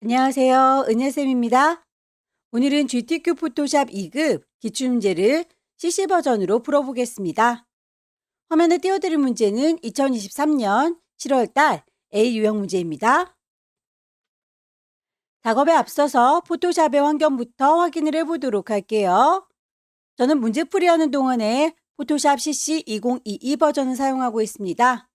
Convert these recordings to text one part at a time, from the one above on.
안녕하세요. 은혜쌤입니다. 오늘은 GTQ 포토샵 2급 기출문제를 CC 버전으로 풀어보겠습니다. 화면에 띄워드릴 문제는 2023년 7월달 A 유형 문제입니다. 작업에 앞서서 포토샵의 환경부터 확인을 해보도록 할게요. 저는 문제풀이하는 동안에 포토샵 CC 2022 버전을 사용하고 있습니다.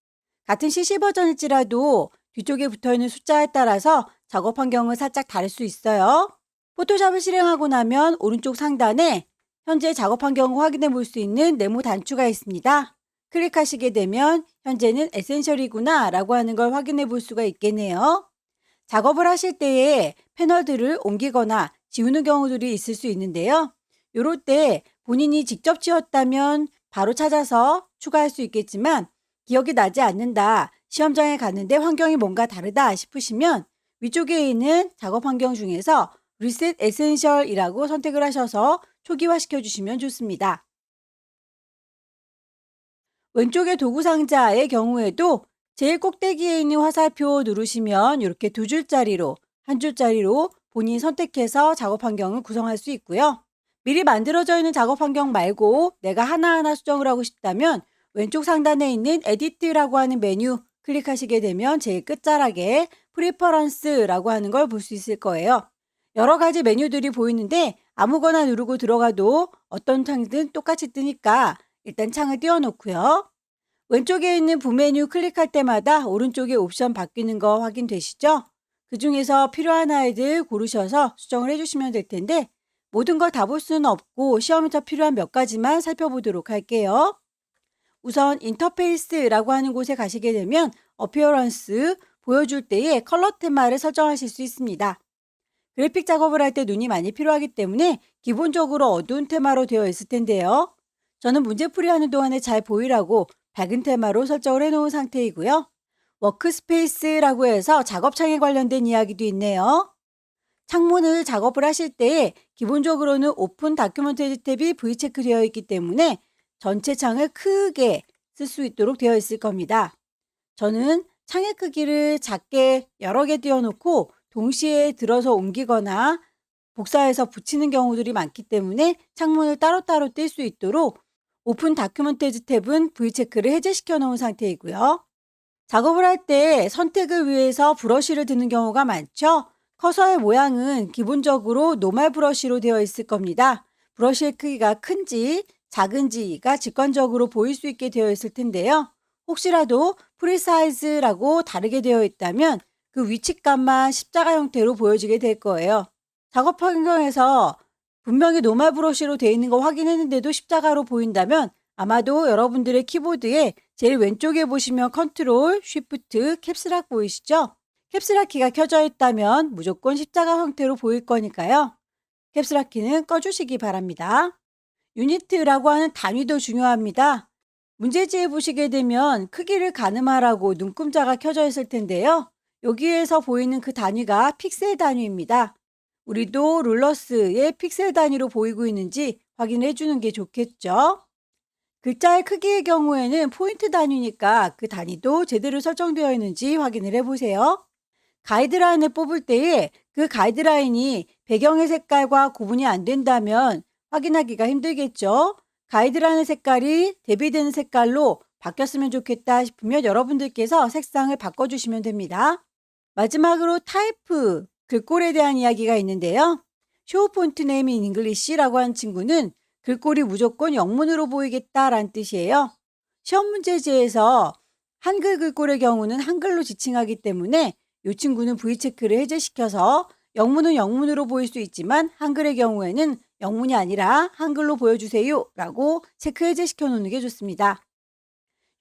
같은 CC 버전일지라도 뒤쪽에 붙어있는 숫자에 따라서 작업 환경은 살짝 다를 수 있어요. 포토샵을 실행하고 나면 오른쪽 상단에 현재 작업 환경을 확인해 볼 수 있는 네모 단추가 있습니다. 클릭하시게 되면 현재는 에센셜이구나 라고 하는 걸 확인해 볼 수가 있겠네요. 작업을 하실 때에 패널들을 옮기거나 지우는 경우들이 있을 수 있는데요. 이럴 때 본인이 직접 지웠다면 바로 찾아서 추가할 수 있겠지만 기억이 나지 않는다, 시험장에 갔는데 환경이 뭔가 다르다 싶으시면 위쪽에 있는 작업 환경 중에서 Reset Essential이라고 선택을 하셔서 초기화시켜 주시면 좋습니다. 왼쪽의 도구 상자의 경우에도 제일 꼭대기에 있는 화살표 누르시면 이렇게 두 줄짜리로, 한 줄짜리로 본인이 선택해서 작업 환경을 구성할 수 있고요. 미리 만들어져 있는 작업 환경 말고 내가 하나하나 수정을 하고 싶다면 왼쪽 상단에 있는 에디트라고 하는 메뉴 클릭하시게 되면 제일 끝자락에 프리퍼런스라고 하는 걸 볼 수 있을 거예요. 여러 가지 메뉴들이 보이는데 아무거나 누르고 들어가도 어떤 창이든 똑같이 뜨니까 일단 창을 띄워놓고요. 왼쪽에 있는 부메뉴 클릭할 때마다 오른쪽에 옵션 바뀌는 거 확인되시죠? 그 중에서 필요한 아이들 고르셔서 수정을 해주시면 될 텐데 모든 걸 다 볼 수는 없고 시험에서 필요한 몇 가지만 살펴보도록 할게요. 우선 인터페이스라고 하는 곳에 가시게 되면 어피어런스, 보여줄 때에 컬러 테마를 설정하실 수 있습니다. 그래픽 작업을 할 때 눈이 많이 필요하기 때문에 기본적으로 어두운 테마로 되어 있을 텐데요. 저는 문제풀이하는 동안에 잘 보이라고 밝은 테마로 설정을 해놓은 상태이고요. 워크스페이스라고 해서 작업창에 관련된 이야기도 있네요. 창문을 작업을 하실 때 기본적으로는 오픈 다큐멘터리 탭이 V체크 되어 있기 때문에 전체 창을 크게 쓸 수 있도록 되어 있을 겁니다. 저는 창의 크기를 작게 여러 개 띄워놓고 동시에 들어서 옮기거나 복사해서 붙이는 경우들이 많기 때문에 창문을 따로따로 뗄 수 있도록 오픈 다큐멘터리 탭은 V체크를 해제시켜 놓은 상태이고요. 작업을 할 때 선택을 위해서 브러쉬를 드는 경우가 많죠. 커서의 모양은 기본적으로 노멀 브러쉬로 되어 있을 겁니다. 브러쉬의 크기가 큰지 작은지가 직관적으로 보일 수 있게 되어 있을 텐데요. 혹시라도 프리사이즈라고 다르게 되어 있다면 그 위치감만 십자가 형태로 보여지게 될 거예요. 작업 환경에서 분명히 노멀 브러쉬로 되어 있는 거 확인했는데도 십자가로 보인다면 아마도 여러분들의 키보드에 제일 왼쪽에 보시면 컨트롤, 쉬프트, 캡스락 보이시죠? 캡스락 키가 켜져 있다면 무조건 십자가 형태로 보일 거니까요. 캡스락 키는 꺼주시기 바랍니다. 유니트라고 하는 단위도 중요합니다. 문제지에 보시게 되면 크기를 가늠하라고 눈금자가 켜져 있을 텐데요. 여기에서 보이는 그 단위가 픽셀 단위입니다. 우리도 룰러스의 픽셀 단위로 보이고 있는지 확인해 주는 게 좋겠죠. 글자의 크기의 경우에는 포인트 단위니까 그 단위도 제대로 설정되어 있는지 확인을 해보세요. 가이드라인을 뽑을 때에 그 가이드라인이 배경의 색깔과 구분이 안 된다면 확인하기가 힘들겠죠. 가이드라인의 색깔이 대비되는 색깔로 바뀌었으면 좋겠다 싶으면 여러분들께서 색상을 바꿔주시면 됩니다. 마지막으로 타이프, 글꼴에 대한 이야기가 있는데요. 쇼 폰트 네임 인 잉글리시라고 한 친구는 글꼴이 무조건 영문으로 보이겠다라는 뜻이에요. 시험 문제지에서 한글 글꼴의 경우는 한글로 지칭하기 때문에 이 친구는 V체크를 해제시켜서 영문은 영문으로 보일 수 있지만 한글의 경우에는 영문이 아니라 한글로 보여주세요 라고 체크 해제시켜 놓는 게 좋습니다.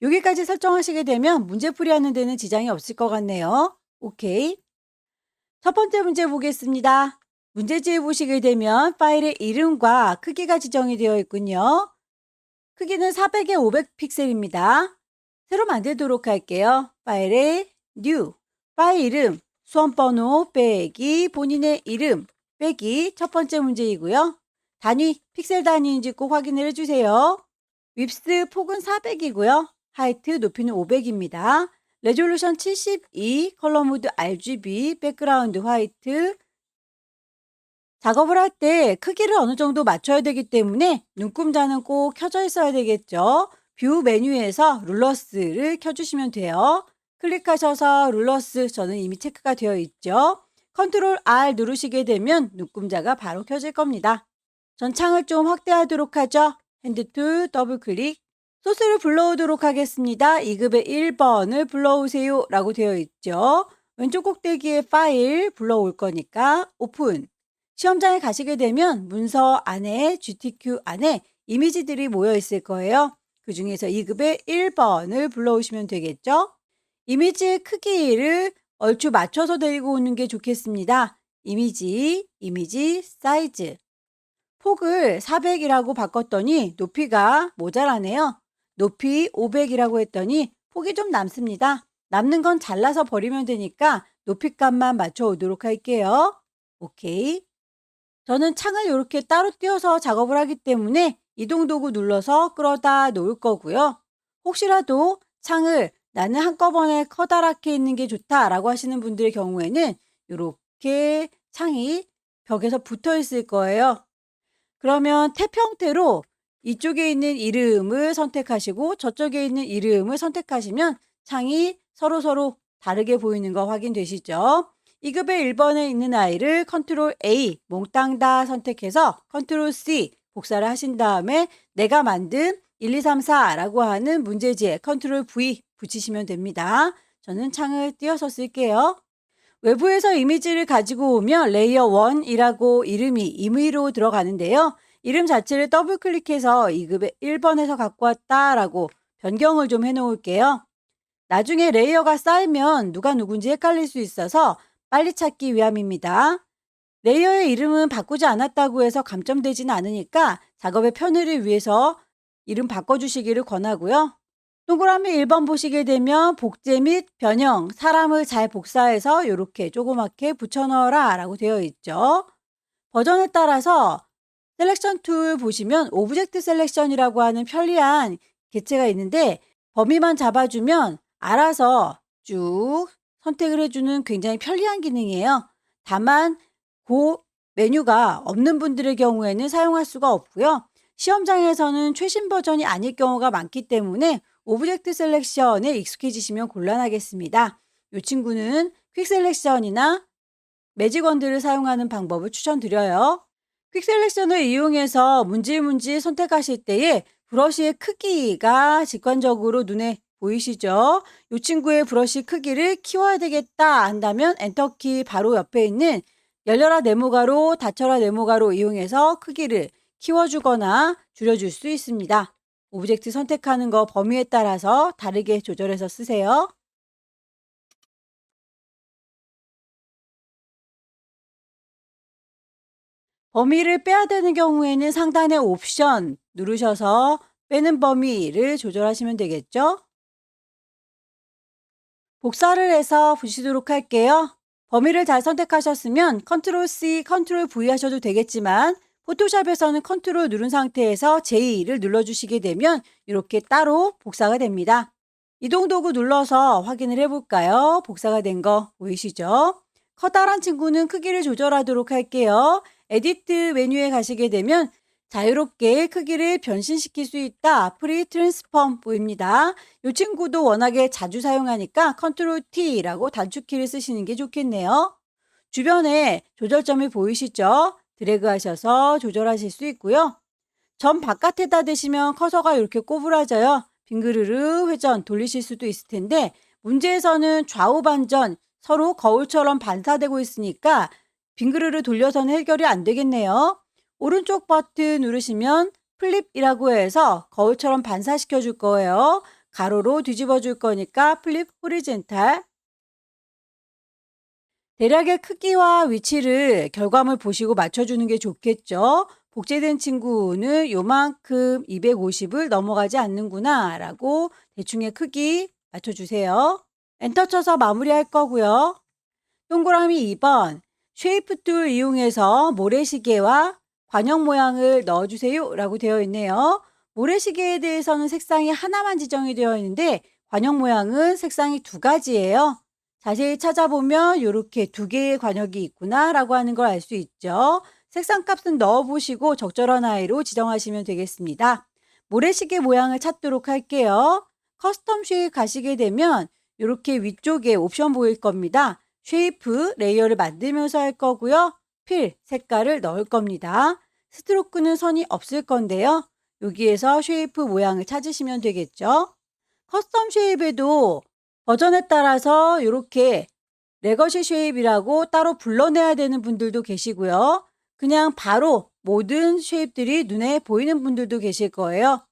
여기까지 설정하시게 되면 문제풀이하는 데는 지장이 없을 것 같네요. 오케이. 첫 번째 문제 보겠습니다. 문제지에 보시게 되면 파일의 이름과 크기가 지정이 되어 있군요. 크기는 400에 500 픽셀입니다. 새로 만들도록 할게요. 파일에 New, 파일 이름, 수험번호 빼기 본인의 이름 빼기 첫 번째 문제이고요. 단위, 픽셀 단위인지 꼭 확인을 해주세요. 윕스 폭은 400이고요. 하이트 높이는 500입니다. 레졸루션 72, 컬러 모드 RGB, 백그라운드 화이트. 작업을 할 때 크기를 어느 정도 맞춰야 되기 때문에 눈금자는 꼭 켜져 있어야 되겠죠. 뷰 메뉴에서 룰러스를 켜주시면 돼요. 클릭하셔서 룰러스, 저는 이미 체크가 되어 있죠. 컨트롤 R 누르시게 되면 눈금자가 바로 켜질 겁니다. 전 창을 좀 확대하도록 하죠. 핸드 툴 더블 클릭. 소스를 불러오도록 하겠습니다. 2급의 1번을 불러오세요 라고 되어 있죠. 왼쪽 꼭대기에 파일 불러올 거니까 오픈. 시험장에 가시게 되면 문서 안에 GTQ 안에 이미지들이 모여 있을 거예요. 그 중에서 2급의 1번을 불러오시면 되겠죠. 이미지의 크기를 얼추 맞춰서 데리고 오는 게 좋겠습니다. 이미지 사이즈. 폭을 400이라고 바꿨더니 높이가 모자라네요. 높이 500이라고 했더니 폭이 좀 남습니다. 남는 건 잘라서 버리면 되니까 높이 값만 맞춰 오도록 할게요. 오케이. 저는 창을 이렇게 따로 띄워서 작업을 하기 때문에 이동 도구 눌러서 끌어다 놓을 거고요. 혹시라도 창을 나는 한꺼번에 커다랗게 있는 게 좋다라고 하시는 분들의 경우에는 이렇게 창이 벽에서 붙어 있을 거예요. 그러면 탭 형태로 이쪽에 있는 이름을 선택하시고 저쪽에 있는 이름을 선택하시면 창이 서로 다르게 보이는 거 확인되시죠? 2급의 1번에 있는 아이를 컨트롤 A 몽땅 다 선택해서 컨트롤 C 복사를 하신 다음에 내가 만든 1, 2, 3, 4라고 하는 문제지에 컨트롤 V 붙이시면 됩니다. 저는 창을 띄어서 쓸게요. 외부에서 이미지를 가지고 오면 레이어 1이라고 이름이 임의로 들어가는데요. 이름 자체를 더블 클릭해서 2급의 1번에서 갖고 왔다라고 변경을 좀 해놓을게요. 나중에 레이어가 쌓이면 누가 누군지 헷갈릴 수 있어서 빨리 찾기 위함입니다. 레이어의 이름은 바꾸지 않았다고 해서 감점되지는 않으니까 작업의 편의를 위해서 이름 바꿔주시기를 권하고요. 동그라미 1번 보시게 되면 복제 및 변형, 사람을 잘 복사해서 이렇게 조그맣게 붙여넣어라 라고 되어 있죠. 버전에 따라서 셀렉션 툴 보시면 오브젝트 셀렉션이라고 하는 편리한 개체가 있는데 범위만 잡아주면 알아서 쭉 선택을 해주는 굉장히 편리한 기능이에요. 다만 그 메뉴가 없는 분들의 경우에는 사용할 수가 없고요. 시험장에서는 최신 버전이 아닐 경우가 많기 때문에 오브젝트 셀렉션에 익숙해지시면 곤란하겠습니다. 이 친구는 퀵 셀렉션이나 매직원들을 사용하는 방법을 추천드려요. 퀵 셀렉션을 이용해서 문질문질 선택하실 때에 브러쉬의 크기가 직관적으로 눈에 보이시죠? 이 친구의 브러쉬 크기를 키워야 되겠다 한다면 엔터키 바로 옆에 있는 열려라 네모가로, 닫혀라 네모가로 이용해서 크기를 키워주거나 줄여줄 수 있습니다. 오브젝트 선택하는 거 범위에 따라서 다르게 조절해서 쓰세요. 범위를 빼야 되는 경우에는 상단의 옵션 누르셔서 빼는 범위를 조절하시면 되겠죠? 복사를 해서 보시도록 할게요. 범위를 잘 선택하셨으면 컨트롤 C, 컨트롤 V 하셔도 되겠지만 포토샵에서는 컨트롤 누른 상태에서 J를 눌러주시게 되면 이렇게 따로 복사가 됩니다. 이동 도구 눌러서 확인을 해볼까요? 복사가 된 거 보이시죠? 커다란 친구는 크기를 조절하도록 할게요. 에디트 메뉴에 가시게 되면 자유롭게 크기를 변신시킬 수 있다. 프리 트랜스폼 보입니다. 이 친구도 워낙에 자주 사용하니까 컨트롤 T라고 단축키를 쓰시는 게 좋겠네요. 주변에 조절점이 보이시죠? 드래그 하셔서 조절하실 수 있고요. 점 바깥에다 대시면 커서가 이렇게 꼬부라져요. 빙그르르 회전 돌리실 수도 있을 텐데 문제에서는 좌우 반전 서로 거울처럼 반사되고 있으니까 빙그르르 돌려서는 해결이 안 되겠네요. 오른쪽 버튼 누르시면 플립이라고 해서 거울처럼 반사시켜 줄 거예요. 가로로 뒤집어 줄 거니까 플립 호리젠탈. 대략의 크기와 위치를 결과물 보시고 맞춰주는 게 좋겠죠. 복제된 친구는 요만큼 250을 넘어가지 않는구나 라고 대충의 크기 맞춰주세요. 엔터 쳐서 마무리할 거고요. 동그라미 2번 쉐이프 툴 이용해서 모래시계와 관형 모양을 넣어주세요 라고 되어 있네요. 모래시계에 대해서는 색상이 하나만 지정이 되어 있는데 관역 모양은 색상이 두 가지예요. 자세히 찾아보면 이렇게 두 개의 관역이 있구나 라고 하는 걸 알 수 있죠. 색상 값은 넣어보시고 적절한 아이로 지정하시면 되겠습니다. 모래시계 모양을 찾도록 할게요. 커스텀 쉐입 가시게 되면 이렇게 위쪽에 옵션 보일 겁니다. 쉐이프, 레이어를 만들면서 할 거고요. 필, 색깔을 넣을 겁니다. 스트로크는 선이 없을 건데요. 여기에서 쉐이프 모양을 찾으시면 되겠죠. 커스텀 쉐입에도 버전에 따라서 이렇게 레거시 쉐입이라고 따로 불러내야 되는 분들도 계시고요. 그냥 바로 모든 쉐입들이 눈에 보이는 분들도 계실 거예요.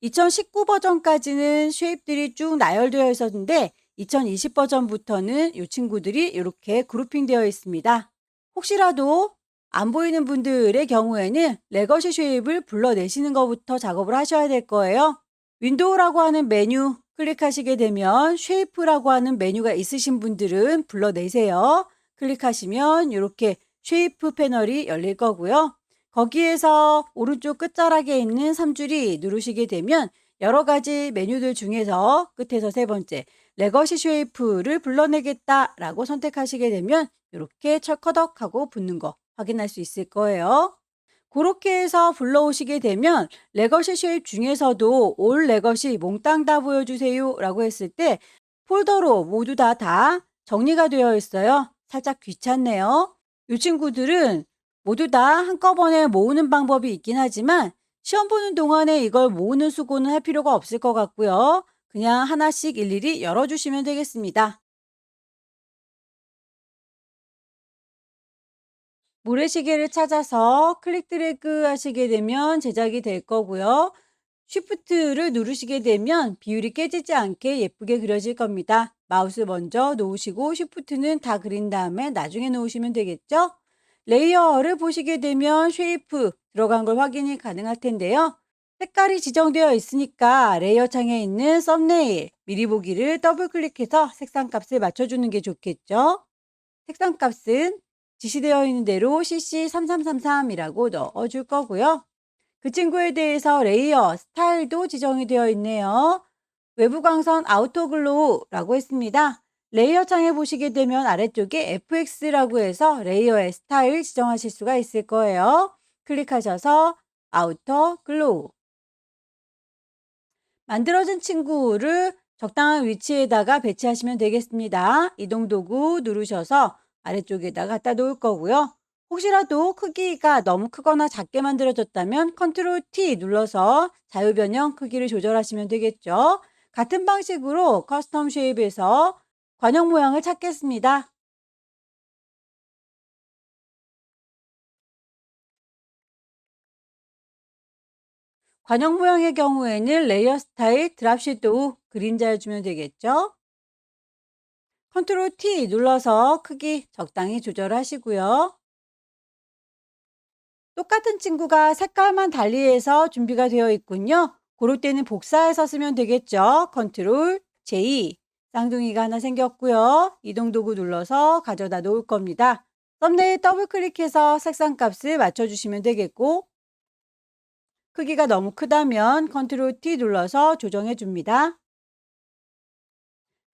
2019 버전까지는 쉐입들이 쭉 나열되어 있었는데 2020 버전부터는 이 친구들이 이렇게 그룹핑되어 있습니다. 혹시라도 안 보이는 분들의 경우에는 레거시 쉐입을 불러내시는 것부터 작업을 하셔야 될 거예요. 윈도우라고 하는 메뉴 클릭하시게 되면 쉐이프라고 하는 메뉴가 있으신 분들은 불러내세요. 클릭하시면 이렇게 쉐이프 패널이 열릴 거고요. 거기에서 오른쪽 끝자락에 있는 3줄이 누르시게 되면 여러 가지 메뉴들 중에서 끝에서 세 번째 레거시 쉐이프를 불러내겠다라고 선택하시게 되면 이렇게 철커덕하고 붙는 거 확인할 수 있을 거예요. 그렇게 해서 불러오시게 되면 레거시 쉐입 중에서도 올 레거시 몽땅 다 보여주세요 라고 했을 때 폴더로 모두 다 정리가 되어 있어요. 살짝 귀찮네요. 이 친구들은 모두 다 한꺼번에 모으는 방법이 있긴 하지만 시험 보는 동안에 이걸 모으는 수고는 할 필요가 없을 것 같고요. 그냥 하나씩 일일이 열어주시면 되겠습니다. 모래시계를 찾아서 클릭 드래그 하시게 되면 제작이 될 거고요. 쉬프트를 누르시게 되면 비율이 깨지지 않게 예쁘게 그려질 겁니다. 마우스 먼저 놓으시고 쉬프트는 다 그린 다음에 나중에 놓으시면 되겠죠? 레이어를 보시게 되면 쉐이프 들어간 걸 확인이 가능할 텐데요. 색깔이 지정되어 있으니까 레이어 창에 있는 썸네일 미리 보기를 더블 클릭해서 색상 값을 맞춰주는 게 좋겠죠? 색상 값은 지시되어 있는 대로 CC3333이라고 넣어줄 거고요. 그 친구에 대해서 레이어, 스타일도 지정이 되어 있네요. 외부 광선 아우터 글로우라고 했습니다. 레이어 창에 보시게 되면 아래쪽에 FX라고 해서 레이어의 스타일 지정하실 수가 있을 거예요. 클릭하셔서 아우터 글로우. 만들어진 친구를 적당한 위치에다가 배치하시면 되겠습니다. 이동 도구 누르셔서 아래쪽에다 갖다 놓을 거고요. 혹시라도 크기가 너무 크거나 작게 만들어졌다면 컨트롤 T 눌러서 자유 변형 크기를 조절하시면 되겠죠. 같은 방식으로 커스텀 쉐입에서 관형 모양을 찾겠습니다. 관형 모양의 경우에는 레이어 스타일 드랍 섀도우 그림자를 주면 되겠죠. 컨트롤 T 눌러서 크기 적당히 조절하시고요. 똑같은 친구가 색깔만 달리해서 준비가 되어 있군요. 그럴 때는 복사해서 쓰면 되겠죠. 컨트롤 J. 쌍둥이가 하나 생겼고요. 이동 도구 눌러서 가져다 놓을 겁니다. 썸네일 더블 클릭해서 색상 값을 맞춰주시면 되겠고 크기가 너무 크다면 컨트롤 T 눌러서 조정해 줍니다.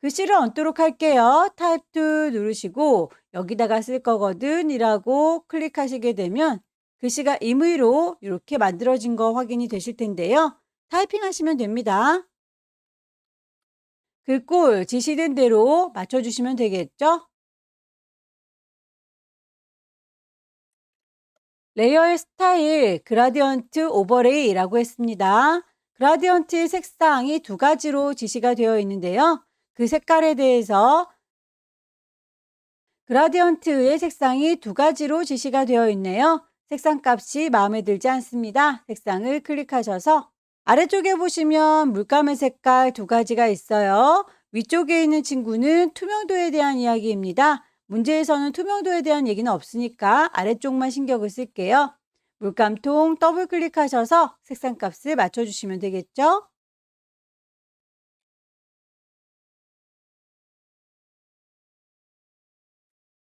글씨를 얹도록 할게요. 타입 툴 누르시고 여기다가 쓸 거거든 이라고 클릭하시게 되면 글씨가 임의로 이렇게 만들어진 거 확인이 되실 텐데요. 타이핑 하시면 됩니다. 글꼴 지시된 대로 맞춰주시면 되겠죠? 레이어의 스타일 그라디언트 오버레이라고 했습니다. 그라디언트 색상이 두 가지로 지시가 되어 있는데요. 그 색깔에 대해서 그라디언트의 색상이 두 가지로 지시가 되어 있네요. 색상 값이 마음에 들지 않습니다. 색상을 클릭하셔서 아래쪽에 보시면 물감의 색깔 두 가지가 있어요. 위쪽에 있는 친구는 투명도에 대한 이야기입니다. 문제에서는 투명도에 대한 얘기는 없으니까 아래쪽만 신경을 쓸게요. 물감통 더블 클릭하셔서 색상 값을 맞춰주시면 되겠죠?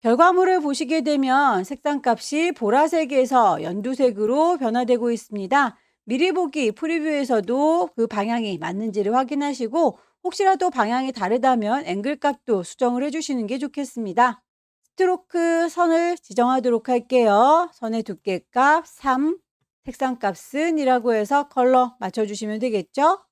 결과물을 보시게 되면 색상 값이 보라색에서 연두색으로 변화되고 있습니다. 미리 보기 프리뷰에서도 그 방향이 맞는지를 확인하시고 혹시라도 방향이 다르다면 앵글 값도 수정을 해주시는 게 좋겠습니다. 스트로크 선을 지정하도록 할게요. 선의 두께값 3, 색상 값은 이라고 해서 컬러 맞춰주시면 되겠죠?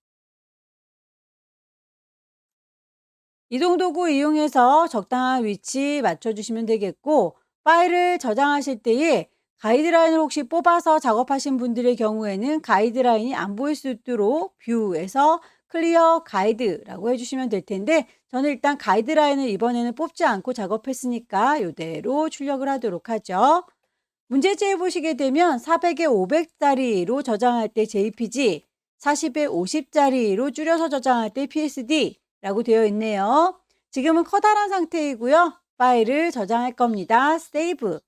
이동도구 이용해서 적당한 위치 맞춰주시면 되겠고 파일을 저장하실 때에 가이드라인을 혹시 뽑아서 작업하신 분들의 경우에는 가이드라인이 안 보일 수 있도록 뷰에서 클리어 가이드라고 해주시면 될 텐데 저는 일단 가이드라인을 이번에는 뽑지 않고 작업했으니까 이대로 출력을 하도록 하죠. 문제지에 보시게 되면 400에 500짜리로 저장할 때 JPG, 40에 50짜리로 줄여서 저장할 때 PSD라고 되어 있네요. 지금은 커다란 상태이고요. 파일을 저장할 겁니다. 세이브.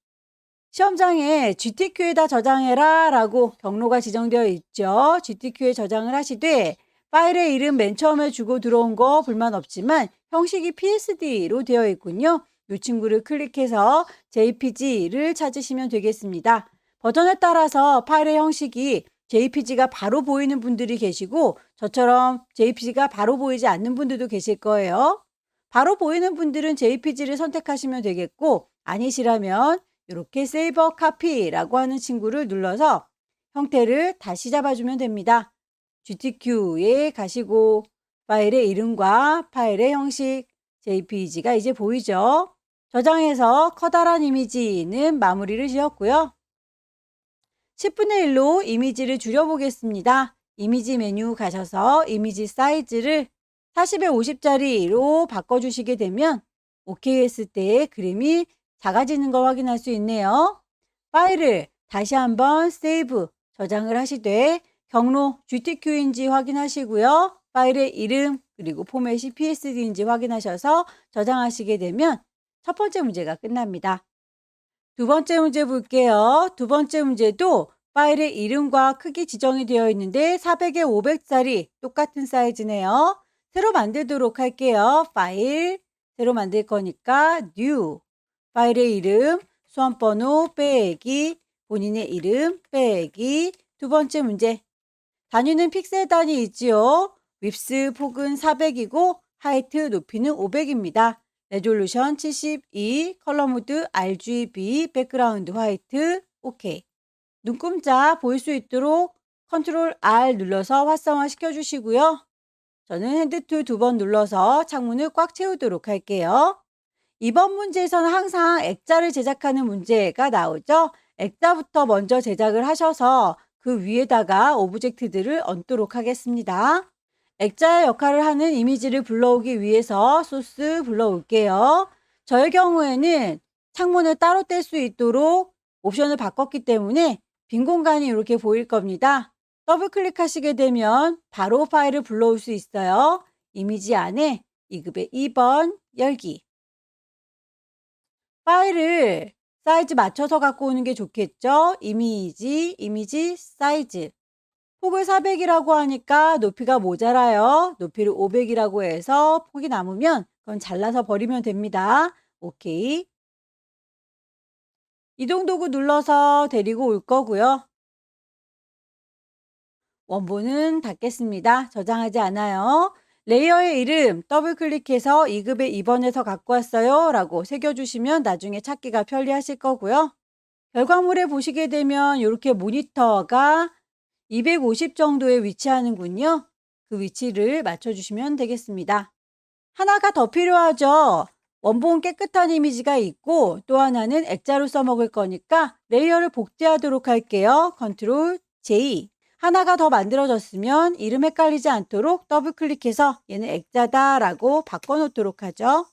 시험장에 GTQ에다 저장해라 라고 경로가 지정되어 있죠. GTQ에 저장을 하시되 파일의 이름 맨 처음에 주고 들어온 거 불만 없지만 형식이 PSD로 되어 있군요. 이 친구를 클릭해서 JPG를 찾으시면 되겠습니다. 버전에 따라서 파일의 형식이 JPG가 바로 보이는 분들이 계시고 저처럼 JPG가 바로 보이지 않는 분들도 계실 거예요. 바로 보이는 분들은 JPG를 선택하시면 되겠고 아니시라면 이렇게 Save Copy라고 하는 친구를 눌러서 형태를 다시 잡아주면 됩니다. GTQ에 가시고 파일의 이름과 파일의 형식 JPG가 이제 보이죠? 저장해서 커다란 이미지는 마무리를 지었고요. 10분의 1로 이미지를 줄여보겠습니다. 이미지 메뉴 가셔서 이미지 사이즈를 40에 50짜리로 바꿔주시게 되면 OK 했을 때 그림이 작아지는 걸 확인할 수 있네요. 파일을 다시 한번 세이브, 저장을 하시되 경로 GTQ인지 확인하시고요. 파일의 이름 그리고 포맷이 PSD인지 확인하셔서 저장하시게 되면 첫 번째 문제가 끝납니다. 두 번째 문제 볼게요. 두 번째 문제도 파일의 이름과 크기 지정이 되어 있는데 400에 500짜리 똑같은 사이즈네요. 새로 만들도록 할게요. 파일, 새로 만들 거니까 new. 파일의 이름, 수험번호 빼기, 본인의 이름 빼기. 두 번째 문제. 단위는 픽셀 단위 있지요. 윕스 폭은 400이고 하이트 높이는 500입니다. 레졸루션 72, 컬러 모드 RGB, 백그라운드 화이트, OK. 눈금자 보일 수 있도록 컨트롤 R 눌러서 활성화 시켜주시고요. 저는 핸드툴 2번 눌러서 창문을 꽉 채우도록 할게요. 이번 문제에서는 항상 액자를 제작하는 문제가 나오죠. 액자부터 먼저 제작을 하셔서 그 위에다가 오브젝트들을 얹도록 하겠습니다. 액자의 역할을 하는 이미지를 불러오기 위해서 소스 불러올게요. 저의 경우에는 창문을 따로 뗄 수 있도록 옵션을 바꿨기 때문에 빈 공간이 이렇게 보일 겁니다. 더블 클릭하시게 되면 바로 파일을 불러올 수 있어요. 이미지 안에 2급의 2번 열기. 파일을 사이즈 맞춰서 갖고 오는 게 좋겠죠? 이미지 사이즈. 폭을 400이라고 하니까 높이가 모자라요. 높이를 500이라고 해서 폭이 남으면 그건 잘라서 버리면 됩니다. 오케이. 이동 도구 눌러서 데리고 올 거고요. 원본은 닫겠습니다. 저장하지 않아요. 레이어의 이름 더블 클릭해서 2급의 2번에서 갖고 왔어요 라고 새겨주시면 나중에 찾기가 편리하실 거고요. 결과물에 보시게 되면 이렇게 모니터가 250 정도에 위치하는군요. 그 위치를 맞춰주시면 되겠습니다. 하나가 더 필요하죠. 원본 깨끗한 이미지가 있고 또 하나는 액자로 써먹을 거니까 레이어를 복제하도록 할게요. 컨트롤 J. 하나가 더 만들어졌으면 이름 헷갈리지 않도록 더블 클릭해서 얘는 액자다 라고 바꿔놓도록 하죠.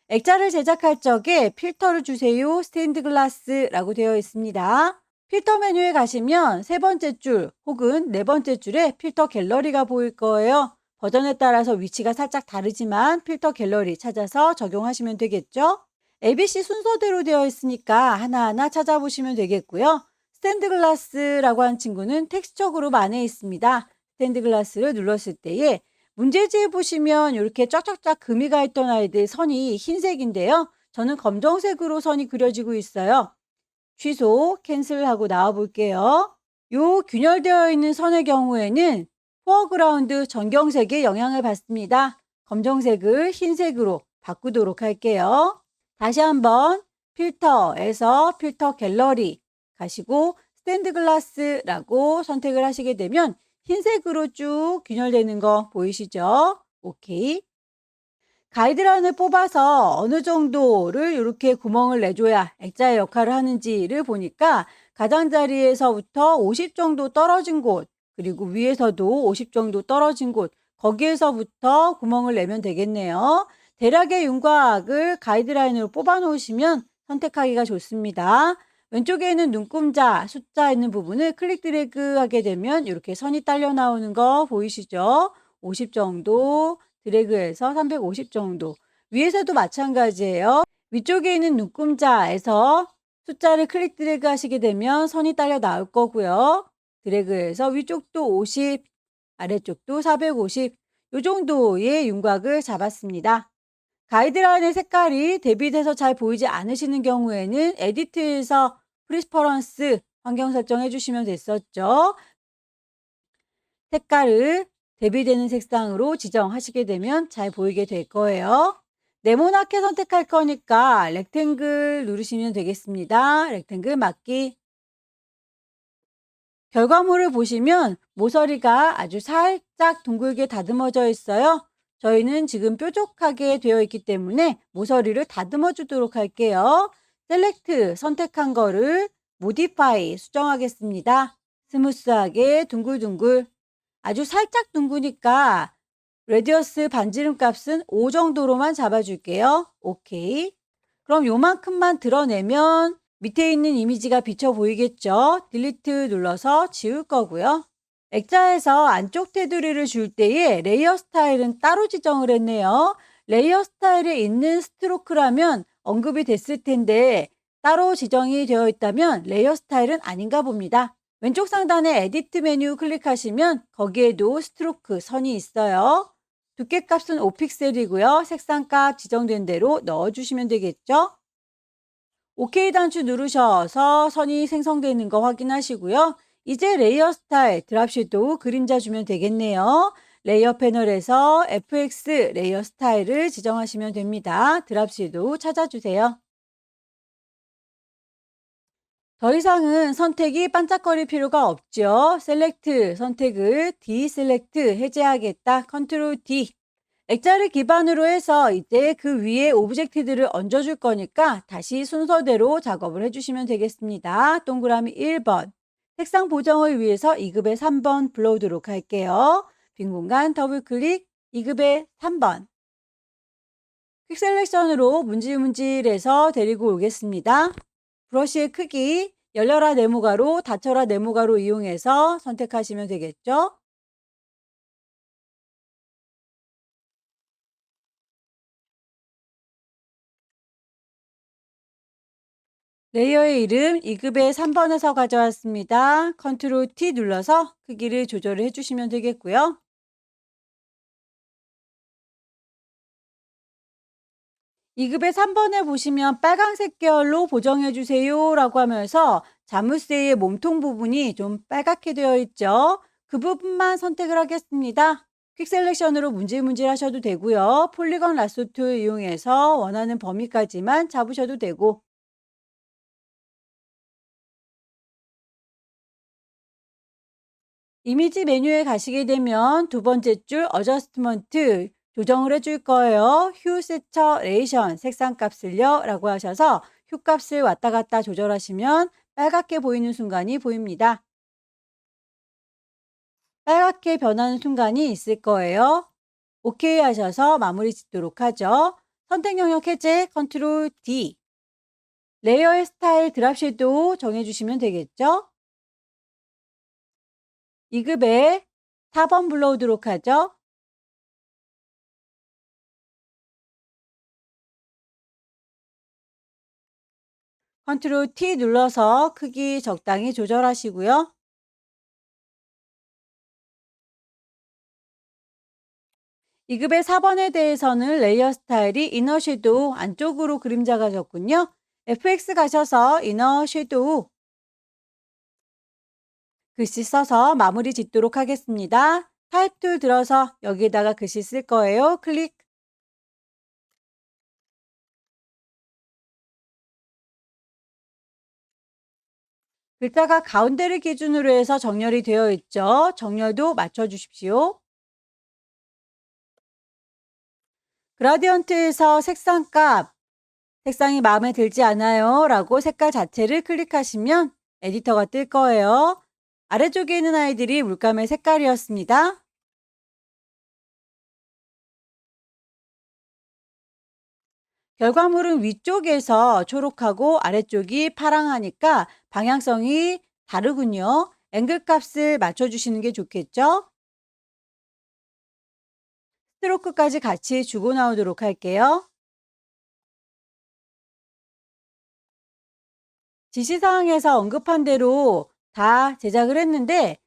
액자를 제작할 적에 필터를 주세요. 스테인드 글라스라고 되어 있습니다. 필터 메뉴에 가시면 세 번째 줄 혹은 네 번째 줄에 필터 갤러리가 보일 거예요. 버전에 따라서 위치가 살짝 다르지만 필터 갤러리 찾아서 적용하시면 되겠죠. ABC 순서대로 되어 있으니까 하나하나 찾아보시면 되겠고요. 스탠드 글라스라고 한 친구는 텍스처 그룹 안에 있습니다. 스탠드 글라스를 눌렀을 때에 문제지에 보시면 이렇게 쫙쫙쫙 금이 가 있던 아이들 선이 흰색인데요. 저는 검정색으로 선이 그려지고 있어요. 취소, 캔슬하고 나와 볼게요. 요 균열되어 있는 선의 경우에는 포어그라운드 전경색의 영향을 받습니다. 검정색을 흰색으로 바꾸도록 할게요. 다시 한번 필터에서 필터 갤러리 가시고 스탠드 글라스라고 선택을 하시게 되면 흰색으로 쭉 균열되는 거 보이시죠? 오케이. 가이드라인을 뽑아서 어느 정도를 이렇게 구멍을 내줘야 액자의 역할을 하는지를 보니까 가장자리에서부터 50 정도 떨어진 곳, 그리고 위에서도 50 정도 떨어진 곳, 거기에서부터 구멍을 내면 되겠네요. 대략의 윤곽을 가이드라인으로 뽑아 놓으시면 선택하기가 좋습니다. 왼쪽에 있는 눈금자 숫자 있는 부분을 클릭 드래그 하게 되면 이렇게 선이 딸려 나오는 거 보이시죠? 50 정도, 드래그해서 350 정도. 위에서도 마찬가지예요. 위쪽에 있는 눈금자에서 숫자를 클릭 드래그 하시게 되면 선이 딸려 나올 거고요. 드래그해서 위쪽도 50, 아래쪽도 450, 이 정도의 윤곽을 잡았습니다. 가이드라인의 색깔이 대비돼서 잘 보이지 않으시는 경우에는 에디트에서 프리스퍼런스 환경 설정해 주시면 됐었죠. 색깔을 대비되는 색상으로 지정하시게 되면 잘 보이게 될 거예요. 네모나게 선택할 거니까 렉탱글 누르시면 되겠습니다. 렉탱글 맞기. 결과물을 보시면 모서리가 아주 살짝 둥글게 다듬어져 있어요. 저희는 지금 뾰족하게 되어 있기 때문에 모서리를 다듬어 주도록 할게요. 셀렉트 선택한 거를 모디파이 수정하겠습니다. 스무스하게 둥글둥글. 아주 살짝 둥그니까 레디어스 반지름 값은 5 정도로만 잡아줄게요. 오케이. 그럼 요만큼만 드러내면 밑에 있는 이미지가 비쳐 보이겠죠? 딜리트 눌러서 지울 거고요. 액자에서 안쪽 테두리를 줄 때에 레이어 스타일은 따로 지정을 했네요. 레이어 스타일에 있는 스트로크라면 언급이 됐을 텐데 따로 지정이 되어 있다면 레이어 스타일은 아닌가 봅니다. 왼쪽 상단에 에디트 메뉴 클릭하시면 거기에도 스트로크 선이 있어요. 두께 값은 5픽셀이고요. 색상 값 지정된 대로 넣어주시면 되겠죠? OK 단추 누르셔서 선이 생성되는 거 확인하시고요. 이제 레이어 스타일 드랍 섀도우 그림자 주면 되겠네요. 레이어 패널에서 FX 레이어 스타일을 지정하시면 됩니다. 드랍 섀도우 찾아주세요. 더 이상은 선택이 반짝거릴 필요가 없죠. 셀렉트 선택을 디셀렉트 해제하겠다. 컨트롤 D. 액자를 기반으로 해서 이제 그 위에 오브젝트들을 얹어줄 거니까 다시 순서대로 작업을 해주시면 되겠습니다. 동그라미 1번. 색상 보정을 위해서 2급의 3번 불러오도록 할게요. 빈 공간 더블 클릭 2급의 3번. 퀵 셀렉션으로 문질문질해서 데리고 오겠습니다. 브러쉬의 크기, 열려라 네모가로, 닫혀라 네모가로 이용해서 선택하시면 되겠죠. 레이어의 이름 2급의 3번에서 가져왔습니다. 컨트롤 T 눌러서 크기를 조절해 주시면 되겠고요. 2급의 3번에 보시면 빨강색 계열로 보정해 주세요 라고 하면서 자물쇠의 몸통 부분이 좀 빨갛게 되어 있죠. 그 부분만 선택을 하겠습니다. 퀵 셀렉션으로 문질문질 하셔도 되고요. 폴리건 라sso 툴 이용해서 원하는 범위까지만 잡으셔도 되고, 이미지 메뉴에 가시게 되면 두 번째 줄 어저스트먼트 조정을 해줄 거예요. 휴 세처레이션 색상 값을요 라고 하셔서 휴 값을 왔다 갔다 조절하시면 빨갛게 보이는 순간이 보입니다. 빨갛게 변하는 순간이 있을 거예요. OK 하셔서 마무리 짓도록 하죠. 선택 영역 해제 컨트롤 D. 레이어의 스타일 드랍 섀도우 정해주시면 되겠죠. 2급에 4번 불러오도록 하죠. 컨트롤 T 눌러서 크기 적당히 조절하시고요. 2급의 4번에 대해서는 레이어 스타일이 이너 섀도우 안쪽으로 그림자가 졌군요. FX 가셔서 이너 섀도우 글씨 써서 마무리 짓도록 하겠습니다. 타입 툴 들어서 여기에다가 글씨 쓸 거예요. 클릭. 글자가 가운데를 기준으로 해서 정렬이 되어 있죠. 정렬도 맞춰주십시오. 그라디언트에서 색상값, 색상이 마음에 들지 않아요 라고 색깔 자체를 클릭하시면 에디터가 뜰 거예요. 아래쪽에 있는 아이들이 물감의 색깔이었습니다. 결과물은 위쪽에서 초록하고 아래쪽이 파랑하니까 방향성이 다르군요. 앵글 값을 맞춰주시는 게 좋겠죠? 스트로크까지 같이 주고 나오도록 할게요. 지시사항에서 언급한 대로 다 제작을 했는데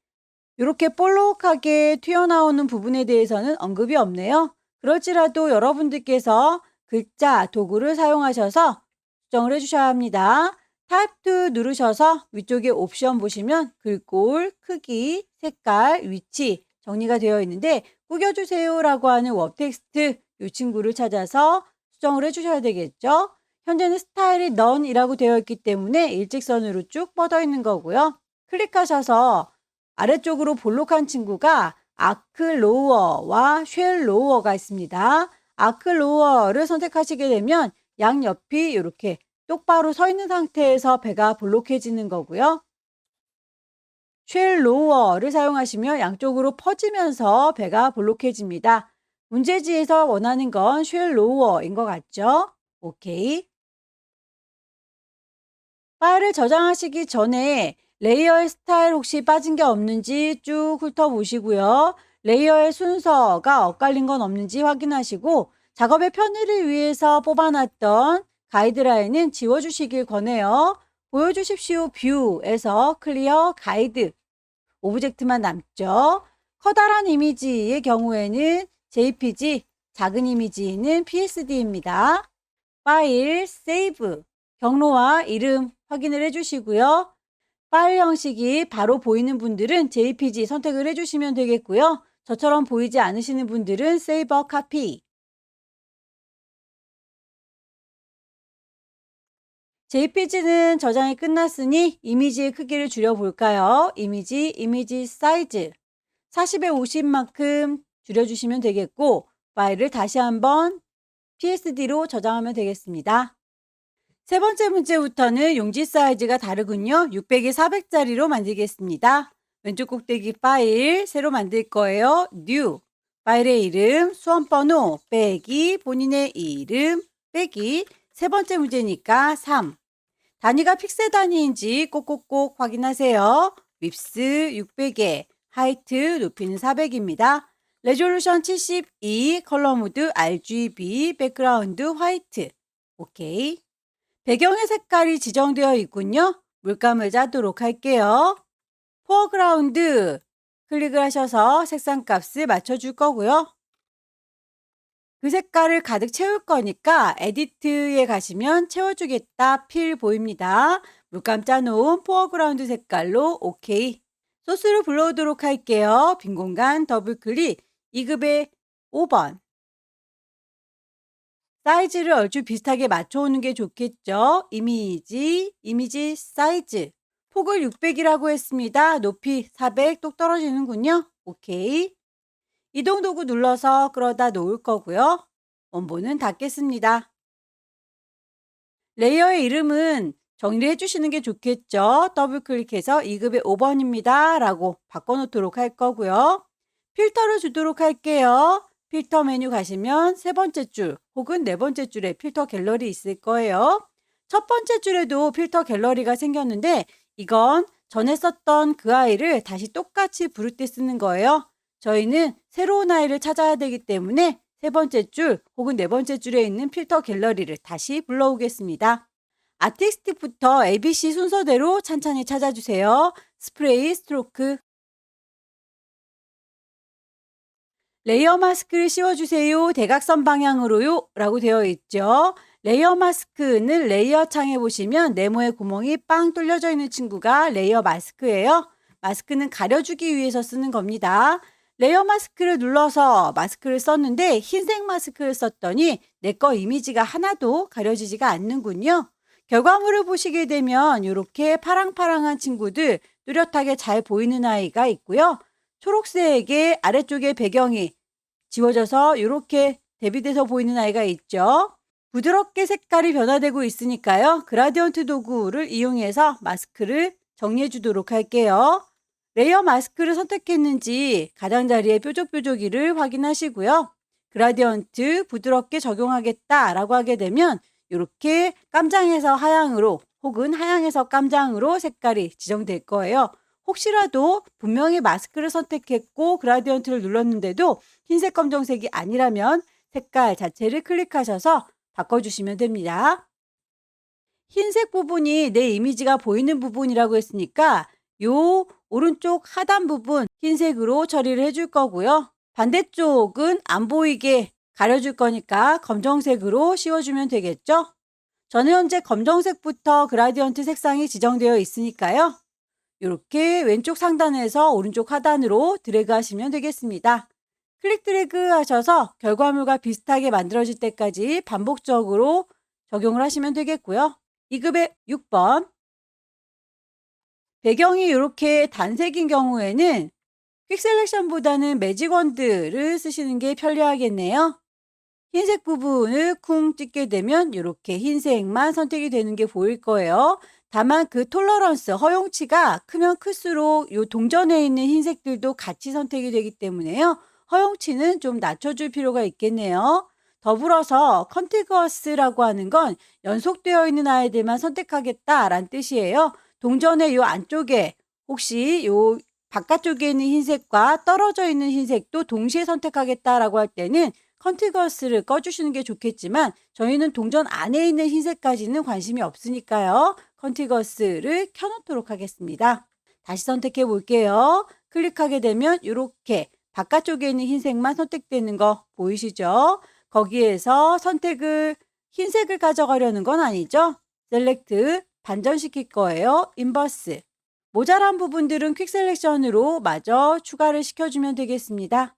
이렇게 볼록하게 튀어나오는 부분에 대해서는 언급이 없네요. 그럴지라도 여러분들께서 글자 도구를 사용하셔서 수정을 해주셔야 합니다. 타입 2 누르셔서 위쪽에 옵션 보시면 글꼴, 크기, 색깔, 위치 정리가 되어 있는데 꾸겨주세요 라고 하는 웹 텍스트 이 친구를 찾아서 수정을 해주셔야 되겠죠. 현재는 스타일이 None이라고 되어 있기 때문에 일직선으로 쭉 뻗어 있는 거고요. 클릭하셔서 아래쪽으로 볼록한 친구가 아크로어와 쉘로어가 있습니다. 아크로어를 선택하시게 되면 양옆이 이렇게 똑바로 서 있는 상태에서 배가 볼록해지는 거고요. 쉘로어를 사용하시면 양쪽으로 퍼지면서 배가 볼록해집니다. 문제지에서 원하는 건 쉘로어인 것 같죠? 오케이. 파일을 저장하시기 전에 레이어의 스타일 혹시 빠진 게 없는지 쭉 훑어보시고요. 레이어의 순서가 엇갈린 건 없는지 확인하시고 작업의 편의를 위해서 뽑아놨던 가이드라인은 지워주시길 권해요. 보여주십시오 뷰에서 클리어 가이드 오브젝트만 남죠. 커다란 이미지의 경우에는 JPG, 작은 이미지는 PSD입니다. 파일, 세이브, 경로와 이름 확인을 해주시고요. 파일 형식이 바로 보이는 분들은 JPG 선택을 해주시면 되겠고요. 저처럼 보이지 않으시는 분들은 Save a Copy. JPG는 저장이 끝났으니 이미지의 크기를 줄여볼까요? 이미지 사이즈 40에 50만큼 줄여주시면 되겠고 파일을 다시 한번 PSD로 저장하면 되겠습니다. 세 번째 문제부터는 용지 사이즈가 다르군요. 600에 400짜리로 만들겠습니다. 왼쪽 꼭대기 파일 새로 만들 거예요. New 파일의 이름, 수험번호 빼기 본인의 이름 빼기 세 번째 문제니까 3 단위가 픽셀 단위인지 꼭꼭꼭 확인하세요. 윕스 600에 하이트 높이는 400입니다. 레졸루션 72 컬러 모드 RGB 백그라운드 화이트 오케이. 배경의 색깔이 지정되어 있군요. 물감을 짜도록 할게요. 포어그라운드 클릭을 하셔서 색상 값을 맞춰줄 거고요. 그 색깔을 가득 채울 거니까 에디트에 가시면 채워주겠다 필 보입니다. 물감 짜놓은 포어그라운드 색깔로 오케이. 소스를 불러오도록 할게요. 빈 공간 더블클릭 2급의 5번. 사이즈를 얼추 비슷하게 맞춰오는 게 좋겠죠. 이미지 사이즈. 폭을 600이라고 했습니다. 높이 400 똑 떨어지는군요. 오케이. 이동 도구 눌러서 끌어다 놓을 거고요. 원본은 닫겠습니다. 레이어의 이름은 정리해 주시는 게 좋겠죠. 더블 클릭해서 2급의 5번입니다. 라고 바꿔놓도록 할 거고요. 필터를 주도록 할게요. 필터 메뉴 가시면 세 번째 줄 혹은 네 번째 줄에 필터 갤러리 있을 거예요. 첫 번째 줄에도 필터 갤러리가 생겼는데 이건 전에 썼던 그 아이를 다시 똑같이 부를 때 쓰는 거예요. 저희는 새로운 아이를 찾아야 되기 때문에 세 번째 줄 혹은 네 번째 줄에 있는 필터 갤러리를 다시 불러오겠습니다. 아티스틱부터 ABC 순서대로 찬찬히 찾아주세요. 스프레이, 스트로크. 레이어 마스크를 씌워주세요. 대각선 방향으로요. 라고 되어 있죠. 레이어 마스크는 레이어 창에 보시면 네모의 구멍이 빵 뚫려져 있는 친구가 레이어 마스크예요. 마스크는 가려주기 위해서 쓰는 겁니다. 레이어 마스크를 눌러서 마스크를 썼는데 흰색 마스크를 썼더니 내 거 이미지가 하나도 가려지지가 않는군요. 결과물을 보시게 되면 이렇게 파랑파랑한 친구들, 뚜렷하게 잘 보이는 아이가 있고요. 초록색의 아래쪽에 배경이 지워져서 이렇게 대비돼서 보이는 아이가 있죠. 부드럽게 색깔이 변화되고 있으니까요. 그라디언트 도구를 이용해서 마스크를 정리해 주도록 할게요. 레이어 마스크를 선택했는지 가장자리의 뾰족뾰족이를 확인하시고요. 그라디언트 부드럽게 적용하겠다라고 하게 되면 이렇게 깜장에서 하향으로 혹은 하향에서 깜장으로 색깔이 지정될 거예요. 혹시라도 분명히 마스크를 선택했고 그라디언트를 눌렀는데도 흰색 검정색이 아니라면 색깔 자체를 클릭하셔서 바꿔주시면 됩니다. 흰색 부분이 내 이미지가 보이는 부분이라고 했으니까 요 오른쪽 하단 부분 흰색으로 처리를 해줄 거고요. 반대쪽은 안 보이게 가려줄 거니까 검정색으로 씌워주면 되겠죠? 저는 현재 검정색부터 그라디언트 색상이 지정되어 있으니까요. 이렇게 왼쪽 상단에서 오른쪽 하단으로 드래그 하시면 되겠습니다. 클릭 드래그 하셔서 결과물과 비슷하게 만들어질 때까지 반복적으로 적용을 하시면 되겠고요. 2급의 6번. 배경이 이렇게 단색인 경우에는 퀵 셀렉션보다는 매직 원드를 쓰시는 게 편리하겠네요. 흰색 부분을 쿵 찍게 되면 이렇게 흰색만 선택이 되는 게 보일 거예요. 다만 그 톨러런스, 허용치가 크면 클수록 이 동전에 있는 흰색들도 같이 선택이 되기 때문에요. 허용치는 좀 낮춰줄 필요가 있겠네요. 더불어서 컨티거스라고 하는 건 연속되어 있는 아이들만 선택하겠다라는 뜻이에요. 동전의 이 안쪽에 혹시 이 바깥쪽에 있는 흰색과 떨어져 있는 흰색도 동시에 선택하겠다라고 할 때는 컨티거스를 꺼주시는 게 좋겠지만 저희는 동전 안에 있는 흰색까지는 관심이 없으니까요. 컨티거스를 켜놓도록 하겠습니다. 다시 선택해 볼게요. 클릭하게 되면 이렇게 바깥쪽에 있는 흰색만 선택되는 거 보이시죠? 거기에서 선택을 흰색을 가져가려는 건 아니죠. 셀렉트 반전시킬 거예요. 인버스. 모자란 부분들은 퀵 셀렉션으로 마저 추가를 시켜주면 되겠습니다.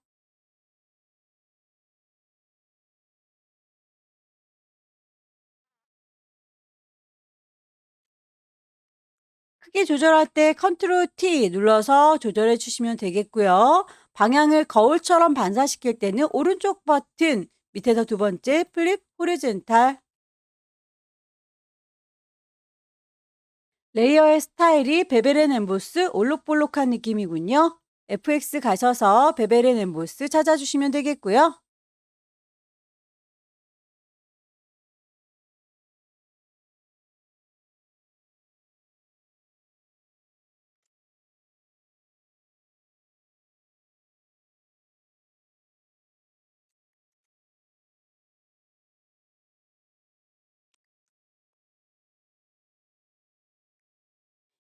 크기 조절할 때 컨트롤 T 눌러서 조절해 주시면 되겠고요. 방향을 거울처럼 반사시킬 때는 오른쪽 버튼 밑에서 두 번째 플립 호리젠탈. 레이어의 스타일이 베벨 앤 엠보스 올록볼록한 느낌이군요. FX 가셔서 베벨 앤 엠보스 찾아주시면 되겠고요.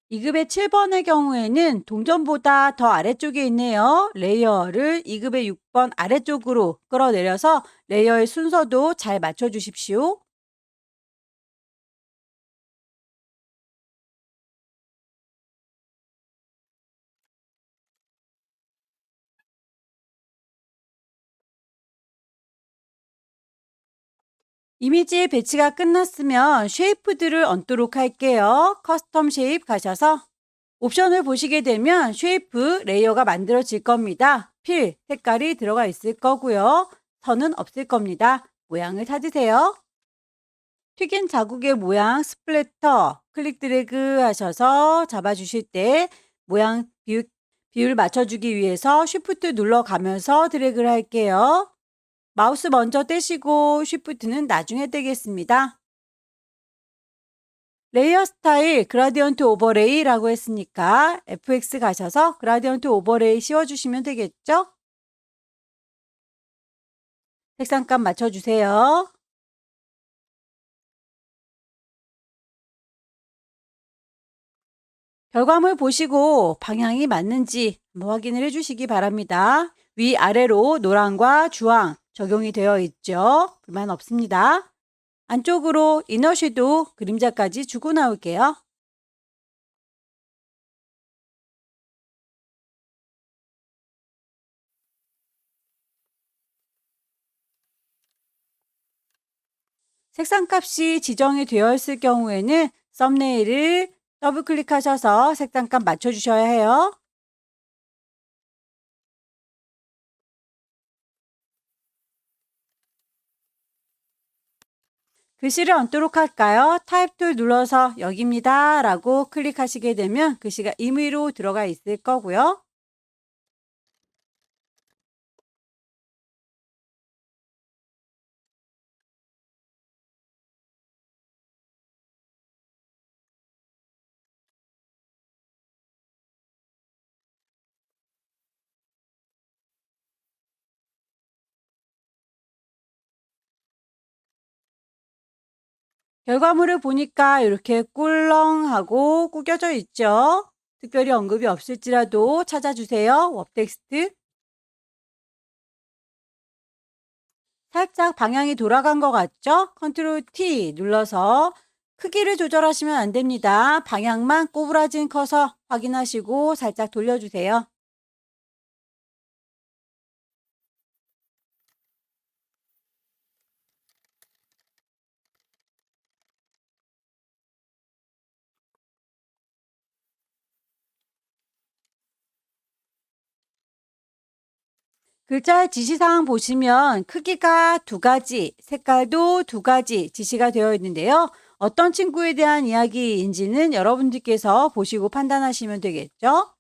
이급의 7번의 경우에는 동전보다 더 아래쪽에 있네요. 레이어를 2급의 6번 아래쪽으로 끌어내려서 레이어의 순서도 잘 맞춰주십시오. 이미지의 배치가 끝났으면 쉐이프들을 얹도록 할게요. 커스텀 쉐입 가셔서 옵션을 보시게 되면 쉐이프 레이어가 만들어질 겁니다. 필, 색깔이 들어가 있을 거고요. 선은 없을 겁니다. 모양을 찾으세요. 튀긴 자국의 모양 스플래터 클릭 드래그 하셔서 잡아주실 때 모양 비율 맞춰주기 위해서 쉬프트 눌러가면서 드래그를 할게요. 마우스 먼저 떼시고 쉬프트는 나중에 떼겠습니다. 레이어 스타일 그라디언트 오버레이라고 했으니까 FX 가셔서 그라디언트 오버레이 씌워주시면 되겠죠? 색상값 맞춰주세요. 결과물 보시고 방향이 맞는지 한번 확인을 해주시기 바랍니다. 위아래로 노랑과 주황 적용이 되어 있죠? 불만 없습니다. 안쪽으로 이너 섀도우 그림자까지 주고 나올게요. 색상 값이 지정이 되어 있을 경우에는 썸네일을 더블 클릭하셔서 색상 값 맞춰주셔야 해요. 글씨를 얹도록 할까요? 타입 툴 눌러서 여기입니다 라고 클릭하시게 되면 글씨가 임의로 들어가 있을 거고요. 결과물을 보니까 이렇게 꿀렁하고 구겨져 있죠. 특별히 언급이 없을지라도 찾아주세요. 웹텍스트. 살짝 방향이 돌아간 것 같죠? 컨트롤 T 눌러서 크기를 조절하시면 안 됩니다. 방향만 꼬부라진 커서 확인하시고 살짝 돌려주세요. 글자의 지시사항 보시면 크기가 두 가지, 색깔도 두 가지 지시가 되어 있는데요. 어떤 친구에 대한 이야기인지는 여러분들께서 보시고 판단하시면 되겠죠?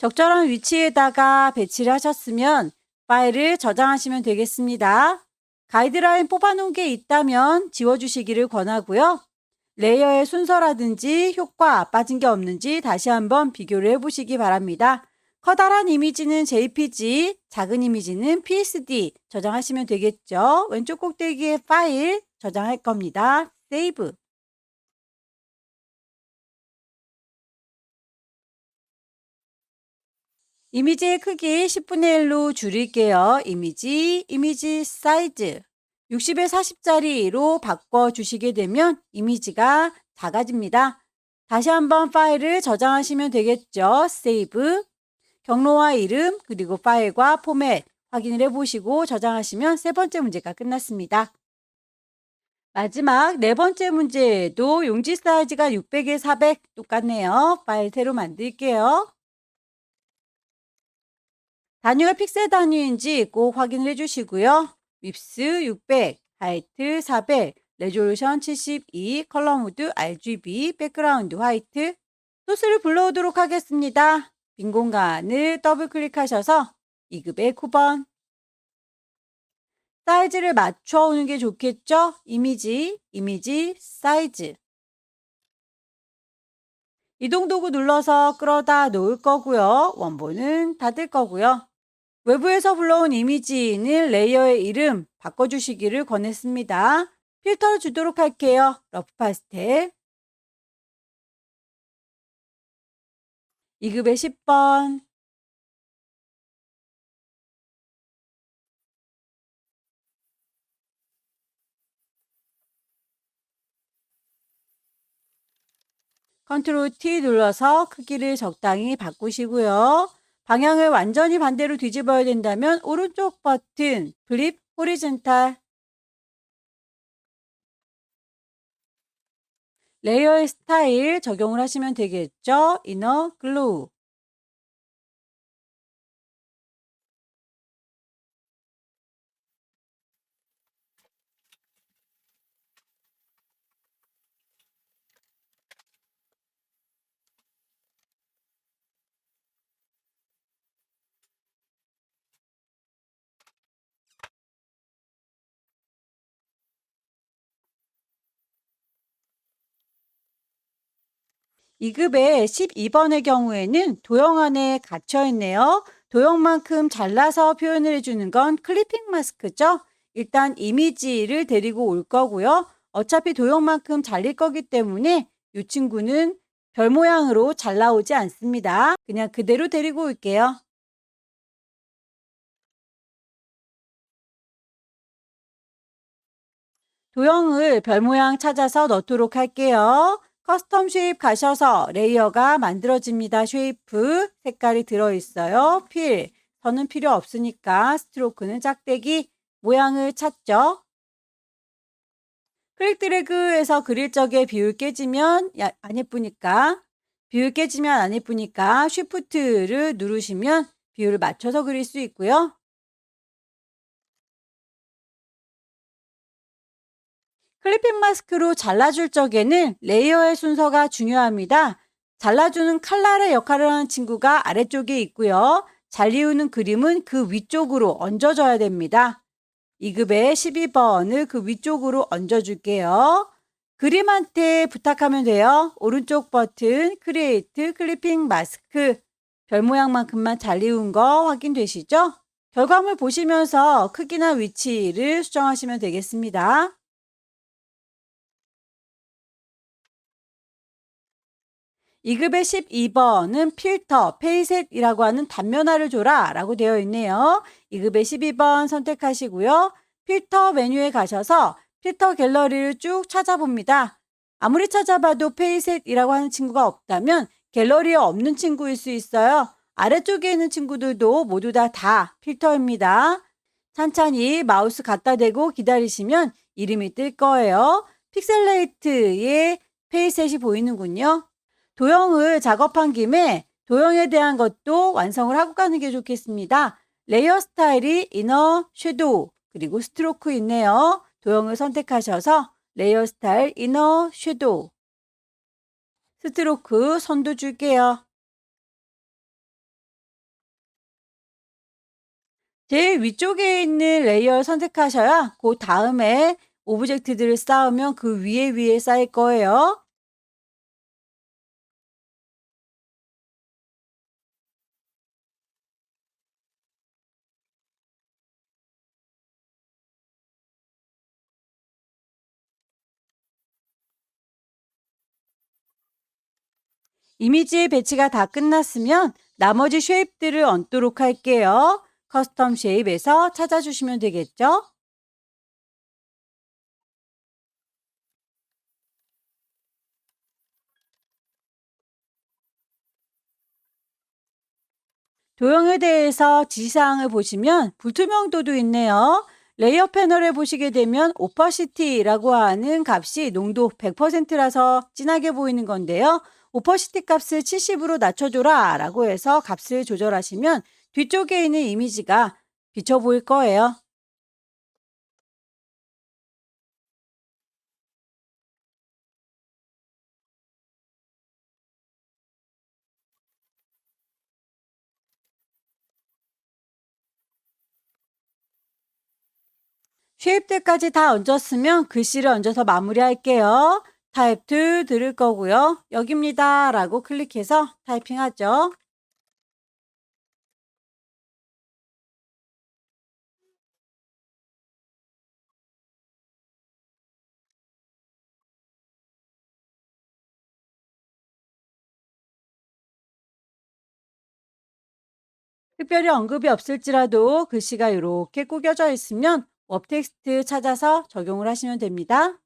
적절한 위치에다가 배치를 하셨으면 파일을 저장하시면 되겠습니다. 가이드라인 뽑아놓은 게 있다면 지워주시기를 권하고요. 레이어의 순서라든지 효과 빠진 게 없는지 다시 한번 비교를 해보시기 바랍니다. 커다란 이미지는 JPG, 작은 이미지는 PSD 저장하시면 되겠죠. 왼쪽 꼭대기에 파일 저장할 겁니다. 세이브. 이미지의 크기 10분의 1로 줄일게요. 이미지 사이즈 60에 40짜리로 바꿔주시게 되면 이미지가 작아집니다. 다시 한번 파일을 저장하시면 되겠죠. 세이브, 경로와 이름, 그리고 파일과 포맷 확인을 해보시고 저장하시면 세 번째 문제가 끝났습니다. 마지막 네 번째 문제에도 용지 사이즈가 600에 400 똑같네요. 파일 새로 만들게요. 단위가 픽셀 단위인지 꼭 확인을 해주시고요. 윕스 600, 하이트 400, 레졸루션 72, 컬러 모드 RGB, 백그라운드 화이트. 소스를 불러오도록 하겠습니다. 빈 공간을 더블 클릭하셔서 2급의 9번. 사이즈를 맞춰 오는 게 좋겠죠? 이미지, 사이즈. 이동 도구 눌러서 끌어다 놓을 거고요. 원본은 닫을 거고요. 외부에서 불러온 이미지는 레이어의 이름 바꿔주시기를 권했습니다. 필터를 주도록 할게요. 러프 파스텔. 2급의 10번. 컨트롤 T 눌러서 크기를 적당히 바꾸시고요. 방향을 완전히 반대로 뒤집어야 된다면 오른쪽 버튼 플립 호리젠탈. 레이어의 스타일 적용을 하시면 되겠죠. 이너 글로우. 이 급의 12번의 경우에는 도형 안에 갇혀 있네요. 도형만큼 잘라서 표현을 해주는 건 클리핑 마스크죠. 일단 이미지를 데리고 올 거고요. 어차피 도형만큼 잘릴 거기 때문에 이 친구는 별 모양으로 잘 나오지 않습니다. 그냥 그대로 데리고 올게요. 도형을 별 모양 찾아서 넣도록 할게요. 커스텀 쉐입 가셔서 레이어가 만들어집니다. 쉐이프 색깔이 들어있어요. 선은 필요 없으니까 스트로크는 짝대기 모양을 찾죠. 클릭 드래그해서 그릴 적에 비율 깨지면 안 예쁘니까 쉬프트를 누르시면 비율을 맞춰서 그릴 수 있고요. 클리핑 마스크로 잘라줄 적에는 레이어의 순서가 중요합니다. 잘라주는 칼날의 역할을 하는 친구가 아래쪽에 있고요. 잘리우는 그림은 그 위쪽으로 얹어줘야 됩니다. 2급의 12번을 그 위쪽으로 얹어줄게요. 그림한테 부탁하면 돼요. 오른쪽 버튼 크리에이트 클리핑 마스크 별 모양만큼만 잘리운 거 확인되시죠? 결과물 보시면서 크기나 위치를 수정하시면 되겠습니다. 2급의 12번은 필터, 페이셋이라고 하는 단면화를 줘라 라고 되어 있네요. 2급의 12번 선택하시고요. 필터 메뉴에 가셔서 필터 갤러리를 쭉 찾아봅니다. 아무리 찾아봐도 페이셋이라고 하는 친구가 없다면 갤러리에 없는 친구일 수 있어요. 아래쪽에 있는 친구들도 모두 다 필터입니다. 천천히 마우스 갖다 대고 기다리시면 이름이 뜰 거예요. 픽셀레이트의 페이셋이 보이는군요. 도형을 작업한 김에 도형에 대한 것도 완성을 하고 가는 게 좋겠습니다. 레이어 스타일이 이너 섀도우 그리고 스트로크 있네요. 도형을 선택하셔서 레이어 스타일 이너 섀도우 스트로크 선도 줄게요. 제일 위쪽에 있는 레이어를 선택하셔야 그 다음에 오브젝트들을 쌓으면 그 위에 쌓일 거예요. 이미지의 배치가 다 끝났으면 나머지 쉐입들을 얹도록 할게요. 커스텀 쉐입에서 찾아주시면 되겠죠? 도형에 대해서 지시사항을 보시면 불투명도도 있네요. 레이어 패널에 보시게 되면 오퍼시티라고 하는 값이 농도 100%라서 진하게 보이는 건데요. 오퍼시티 값을 70으로 낮춰줘라 라고 해서 값을 조절하시면 뒤쪽에 있는 이미지가 비쳐 보일 거예요. 쉐입들까지 다 얹었으면 글씨를 얹어서 마무리할게요. 타입 2 들을 거고요. 여기입니다 라고 클릭해서 타이핑하죠. 특별히 언급이 없을지라도 글씨가 이렇게 구겨져 있으면 웹 텍스트 찾아서 적용을 하시면 됩니다.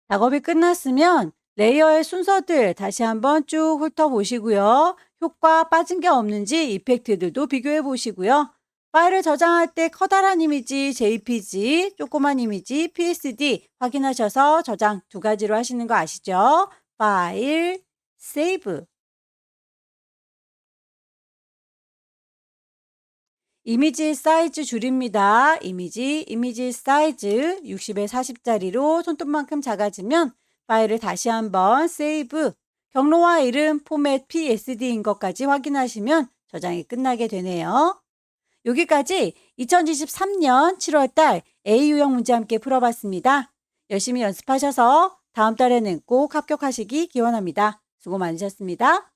작업이 끝났으면 레이어의 순서들 다시 한번 쭉 훑어보시고요. 효과 빠진 게 없는지 이펙트들도 비교해 보시고요. 파일을 저장할 때 커다란 이미지 JPG, 조그만 이미지 PSD 확인하셔서 저장 두 가지로 하시는 거 아시죠? 파일, 세이브. 이미지 사이즈 줄입니다. 이미지 사이즈 60에 40짜리로 손톱만큼 작아지면 파일을 다시 한번 세이브, 경로와 이름 포맷 PSD인 것까지 확인하시면 저장이 끝나게 되네요. 여기까지 2023년 7월달 A 유형 문제 함께 풀어봤습니다. 열심히 연습하셔서 다음 달에는 꼭 합격하시기 기원합니다. 수고 많으셨습니다.